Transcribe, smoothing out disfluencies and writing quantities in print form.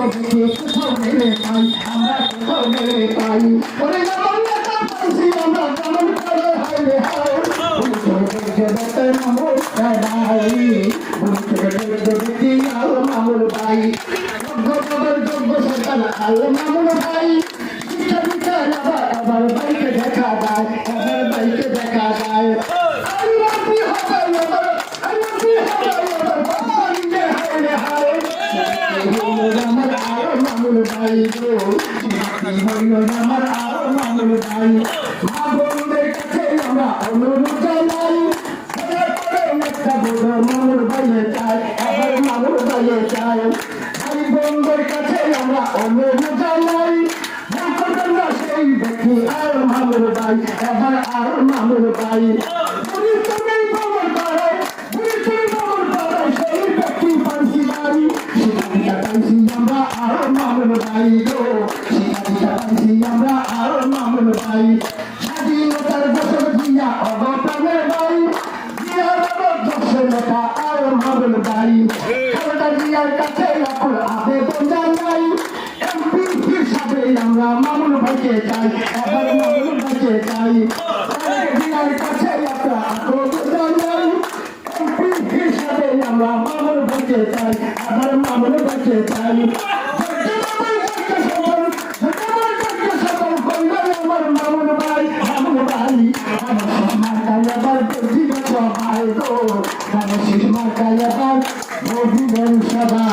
দেখে কোথাও মেলে পাই আমরা কোথাও মেলে পাই ওরে যেমন নেতা পাইছি আমরা যেমন করে হাইলে হাই মামুল ভাই মামুল ভাই যোগ্য সরকার আল মামুল ভাই শিক্ষা বিজ্ঞান আবার বাইকে দেখা যায় আবার বাইকে দেখা যায় আমার আরো মামুল ভাই গো আমার আরো মামুল ভাই মা বোনদের কাছে আমরা অনুরোধ জানাই একটা বড় মামুল ভাইয়ে চাই আবার মামুল ভাইয়ে চাই ভাই বোনদের কাছে আমরা অনুরোধ জানাই সেই দেখি আর মামুল ভাই এবার আর মামুল ভাই সেই ব্যক্তি পাইছি ভাই শিক্ষা পাইছি আমরা আর মামুল ভাই গো শিক্ষা পাইছি আমরা আর মামুল ভাই স্বাধীনতার বছর দিয়া অবপ্রাণের ভাই দিয়ার দশের নেতা আর মামুল ভাই খালেদা জিয়ার কাছে এখন আবেদন জানাই এমপি হিসাবে আমরা মামুন ভাইকে চাই এবার মামুন ভাইকে চাই জিয়ার কাছে আমরা আবেদন জানাই এমপি হিসাবে আমরা মামুন ভাইকে চাই এবার মামুন ভাইকে চাই আমার মামুন ভাই মামুন ভাই আমার মার্কায় আবার সবাই গো শেষ মার্কায় আবার সবাই